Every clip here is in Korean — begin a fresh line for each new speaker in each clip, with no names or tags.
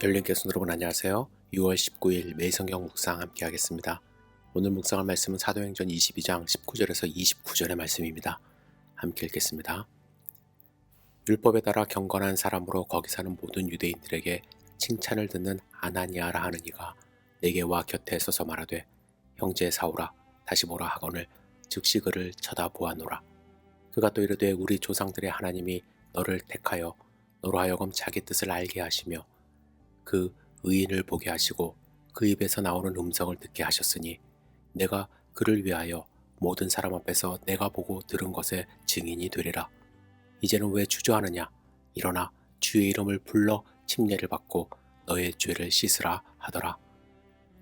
열린 개순 여러분 안녕하세요. 6월 19일 매성경 묵상 함께 하겠습니다. 오늘 묵상할 말씀은 사도행전 22장 19절에서 29절의 말씀입니다. 함께 읽겠습니다. 율법에 따라 경건한 사람으로 거기 사는 모든 유대인들에게 칭찬을 듣는 아나니아라 하는 이가 내게 와 곁에 서서 말하되 형제 사울아 다시 보라 하거늘 즉시 그를 쳐다보아노라. 그가 또 이르되 우리 조상들의 하나님이 너를 택하여 너로 하여금 자기 뜻을 알게 하시며 그 의인을 보게 하시고 그 입에서 나오는 음성을 듣게 하셨으니 내가 그를 위하여 모든 사람 앞에서 내가 보고 들은 것의 증인이 되리라. 이제는 왜 주저하느냐? 일어나 주의 이름을 불러 침례를 받고 너의 죄를 씻으라 하더라.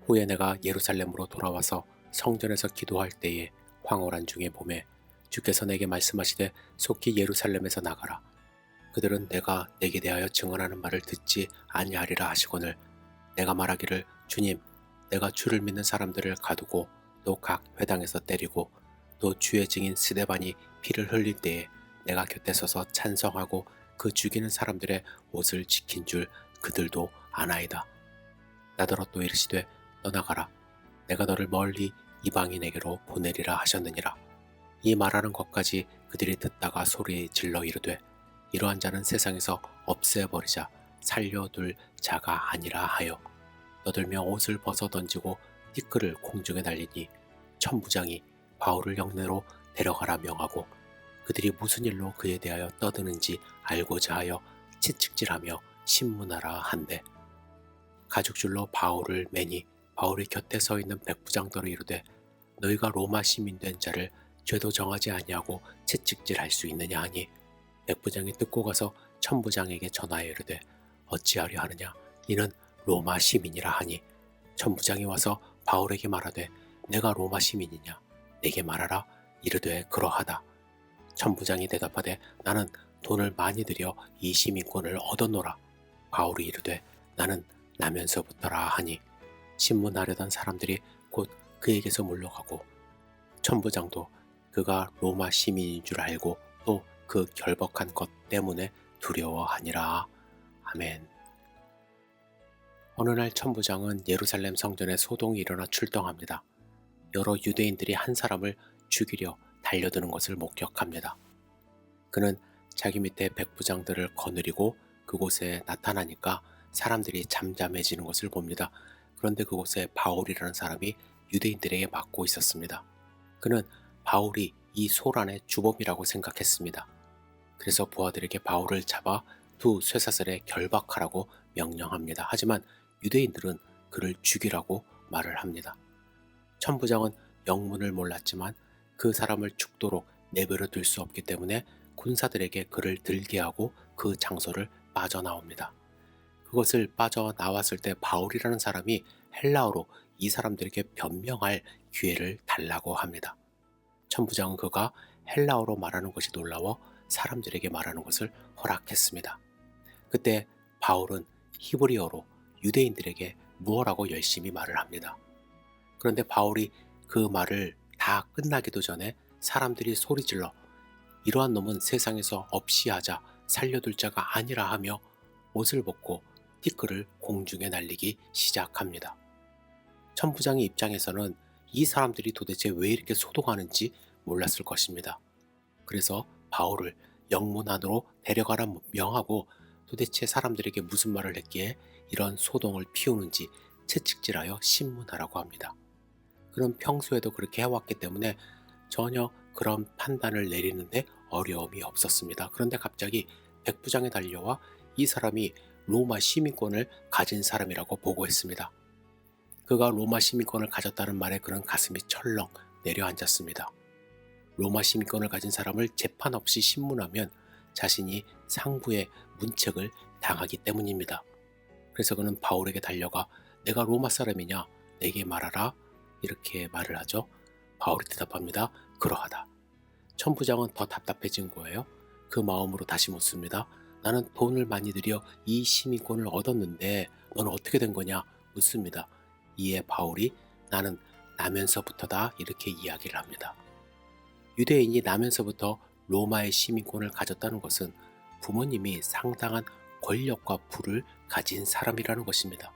후에 내가 예루살렘으로 돌아와서 성전에서 기도할 때에 황홀한 중에 봄에 주께서 내게 말씀하시되 속히 예루살렘에서 나가라. 그들은 내가 내게 대하여 증언하는 말을 듣지 아니하리라 하시거늘 내가 말하기를 주님 내가 주를 믿는 사람들을 가두고 또 각 회당에서 때리고 또 주의 증인 스데반이 피를 흘릴 때에 내가 곁에 서서 찬성하고 그 죽이는 사람들의 옷을 지킨 줄 그들도 아나이다. 나더러 또 이르시되 떠나가라 내가 너를 멀리 이방인에게로 보내리라 하셨느니라. 이 말하는 것까지 그들이 듣다가 소리 질러 이르되 이러한 자는 세상에서 없애버리자 살려둘 자가 아니라 하여 떠들며 옷을 벗어 던지고 티끌을 공중에 날리니 천부장이 바울을 영내로 데려가라 명하고 그들이 무슨 일로 그에 대하여 떠드는지 알고자 하여 채찍질하며 신문하라 한대 가죽줄로 바울을 매니 바울이 곁에 서 있는 백부장더러 이르되 너희가 로마 시민 된 자를 죄도 정하지 아니하고 채찍질할 수 있느냐 하니 백부장이 듣고 가서 천부장에게 전하여 이르되 어찌하려 하느냐 이는 로마 시민이라 하니 천부장이 와서 바울에게 말하되 내가 로마 시민이냐 내게 말하라 이르되 그러하다. 천부장이 대답하되 나는 돈을 많이 들여 이 시민권을 얻었노라. 바울이 이르되 나는 나면서부터라 하니 신문하려던 사람들이 곧 그에게서 물러가고 천부장도 그가 로마 시민인 줄 알고 또 그 결박한 것 때문에 두려워하니라. 아멘. 어느 날 천부장은 예루살렘 성전에 소동이 일어나 출동합니다. 여러 유대인들이 한 사람을 죽이려 달려드는 것을 목격합니다. 그는 자기 밑에 백부장들을 거느리고 그곳에 나타나니까 사람들이 잠잠해지는 것을 봅니다. 그런데 그곳에 바울이라는 사람이 유대인들에게 맡고 있었습니다. 그는 바울이 이 소란의 주범이라고 생각했습니다. 그래서 부하들에게 바울을 잡아 두 쇠사슬에 결박하라고 명령합니다. 하지만 유대인들은 그를 죽이라고 말을 합니다. 천부장은 영문을 몰랐지만 그 사람을 죽도록 내버려 둘 수 없기 때문에 군사들에게 그를 들게 하고 그 장소를 빠져나옵니다. 그것을 빠져나왔을 때 바울이라는 사람이 헬라어로 이 사람들에게 변명할 기회를 달라고 합니다. 천부장은 그가 헬라어로 말하는 것이 놀라워 사람들에게 말하는 것을 허락했습니다. 그때 바울은 히브리어로 유대인들에게 무엇라고 열심히 말을 합니다. 그런데 바울이 그 말을 다 끝나기도 전에 사람들이 소리질러 이러한 놈은 세상에서 없이 하자 살려둘 자가 아니라 하며 옷을 벗고 티끌을 공중에 날리기 시작합니다. 천부장의 입장에서는 이 사람들이 도대체 왜 이렇게 소동하는지 몰랐을 것입니다. 그래서 바울을 영문 안으로 데려가라 명하고 도대체 사람들에게 무슨 말을 했기에 이런 소동을 피우는지 채찍질하여 신문하라고 합니다. 그는 평소에도 그렇게 해왔기 때문에 전혀 그런 판단을 내리는데 어려움이 없었습니다. 그런데 갑자기 백부장이 달려와 이 사람이 로마 시민권을 가진 사람이라고 보고했습니다. 그가 로마 시민권을 가졌다는 말에 그는 가슴이 철렁 내려앉았습니다. 로마 시민권을 가진 사람을 재판 없이 신문하면 자신이 상부의 문책을 당하기 때문입니다. 그래서 그는 바울에게 달려가 내가 로마 사람이냐 내게 말하라 이렇게 말을 하죠. 바울이 대답합니다. 그러하다. 천부장은 더 답답해진 거예요. 그 마음으로 다시 묻습니다. 나는 돈을 많이 들여 이 시민권을 얻었는데 너는 어떻게 된 거냐 묻습니다. 이에 바울이 나는 나면서부터다 이렇게 이야기를 합니다. 유대인이 나면서부터 로마의 시민권을 가졌다는 것은 부모님이 상당한 권력과 부를 가진 사람이라는 것입니다.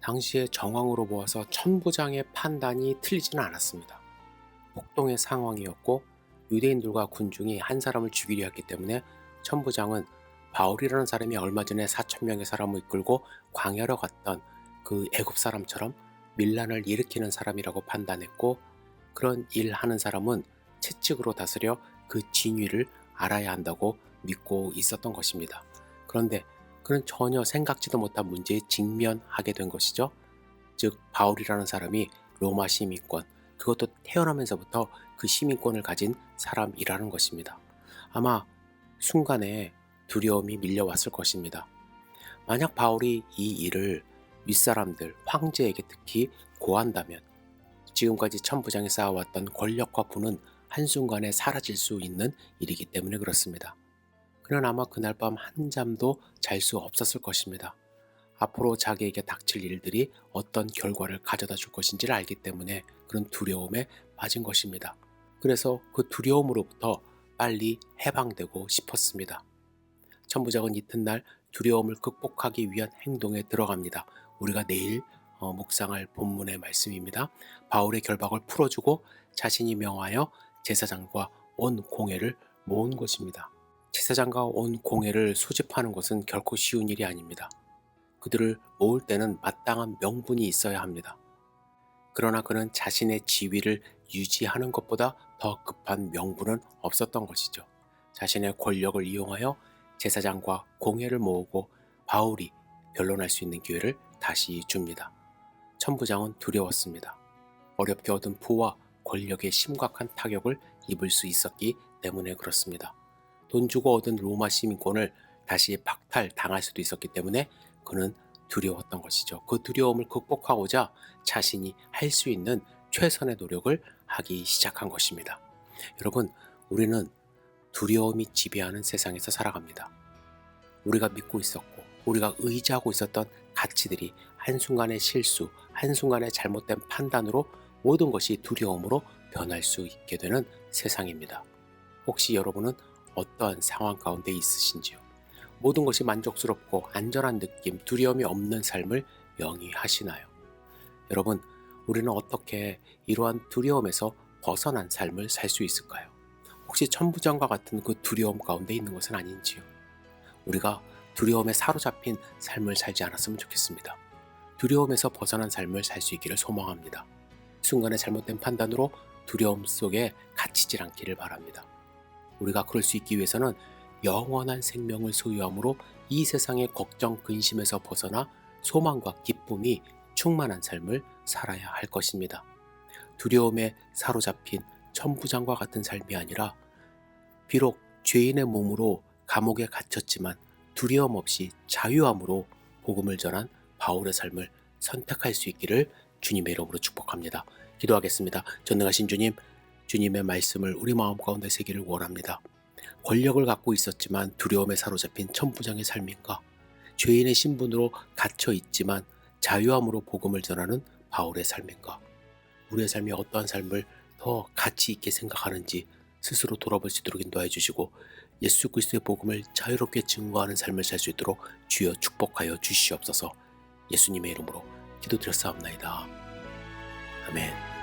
당시의 정황으로 보아서 천부장의 판단이 틀리지는 않았습니다. 폭동의 상황이었고 유대인들과 군중이 한 사람을 죽이려 했기 때문에 천부장은 바울이라는 사람이 얼마 전에 4,000명의 사람을 이끌고 광야로 갔던 그 애굽 사람처럼 밀란을 일으키는 사람이라고 판단했고, 그런 일 하는 사람은 채찍으로 다스려 그 진위를 알아야 한다고 믿고 있었던 것입니다. 그런데 그는 전혀 생각지도 못한 문제에 직면하게 된 것이죠. 즉 바울이라는 사람이 로마 시민권, 그것도 태어나면서부터 그 시민권을 가진 사람이라는 것입니다. 아마 순간에 두려움이 밀려왔을 것입니다. 만약 바울이 이 일을 윗사람들, 황제에게 특히 고한다면 지금까지 천부장이 쌓아왔던 권력과 부는 한순간에 사라질 수 있는 일이기 때문에 그렇습니다. 그는 아마 그날 밤 한잠도 잘 수 없었을 것입니다. 앞으로 자기에게 닥칠 일들이 어떤 결과를 가져다 줄 것인지를 알기 때문에 그런 두려움에 빠진 것입니다. 그래서 그 두려움으로부터 빨리 해방되고 싶었습니다. 천부장은 이튿날 두려움을 극복하기 위한 행동에 들어갑니다. 우리가 내일 묵상할 본문의 말씀입니다. 바울의 결박을 풀어주고 자신이 명하여 제사장과 온 공회를 모은 것입니다. 제사장과 온 공회를 소집하는 것은 결코 쉬운 일이 아닙니다. 그들을 모을 때는 마땅한 명분이 있어야 합니다. 그러나 그는 자신의 지위를 유지하는 것보다 더 급한 명분은 없었던 것이죠. 자신의 권력을 이용하여 제사장과 공회를 모으고 바울이 변론할 수 있는 기회를 다시 줍니다. 천부장은 두려웠습니다. 어렵게 얻은 부와 권력의 심각한 타격을 입을 수 있었기 때문에 그렇습니다. 돈 주고 얻은 로마 시민권을 다시 박탈당할 수도 있었기 때문에 그는 두려웠던 것이죠. 그 두려움을 극복하고자 자신이 할 수 있는 최선의 노력을 하기 시작한 것입니다. 여러분, 우리는 두려움이 지배하는 세상에서 살아갑니다. 우리가 믿고 있었고 우리가 의지하고 있었던 가치들이 한순간의 실수, 한순간의 잘못된 판단으로 모든 것이 두려움으로 변할 수 있게 되는 세상입니다. 혹시 여러분은 어떠한 상황 가운데 있으신지요? 모든 것이 만족스럽고 안전한 느낌, 두려움이 없는 삶을 영위하시나요? 여러분, 우리는 어떻게 이러한 두려움에서 벗어난 삶을 살 수 있을까요? 혹시 천부장과 같은 그 두려움 가운데 있는 것은 아닌지요? 우리가 두려움에 사로잡힌 삶을 살지 않았으면 좋겠습니다. 두려움에서 벗어난 삶을 살 수 있기를 소망합니다. 순간의 잘못된 판단으로 두려움 속에 갇히질 않기를 바랍니다. 우리가 그럴 수 있기 위해서는 영원한 생명을 소유함으로 이 세상의 걱정, 근심에서 벗어나 소망과 기쁨이 충만한 삶을 살아야 할 것입니다. 두려움에 사로잡힌 천부장과 같은 삶이 아니라 비록 죄인의 몸으로 감옥에 갇혔지만 두려움 없이 자유함으로 복음을 전한 바울의 삶을 선택할 수 있기를 주님의 이름으로 축복합니다. 기도하겠습니다. 전능하신 주님, 주님의 말씀을 우리 마음 가운데 새기를 원합니다. 권력을 갖고 있었지만 두려움에 사로잡힌 천부장의 삶인가? 죄인의 신분으로 갇혀 있지만 자유함으로 복음을 전하는 바울의 삶인가? 우리의 삶이 어떠한 삶을 더 가치 있게 생각하는지 스스로 돌아볼 수 있도록 인도해 주시고 예수 그리스도의 복음을 자유롭게 증거하는 삶을 살 수 있도록 주여 축복하여 주시옵소서. 예수님의 이름으로 기도드렸사옵나이다. 아멘.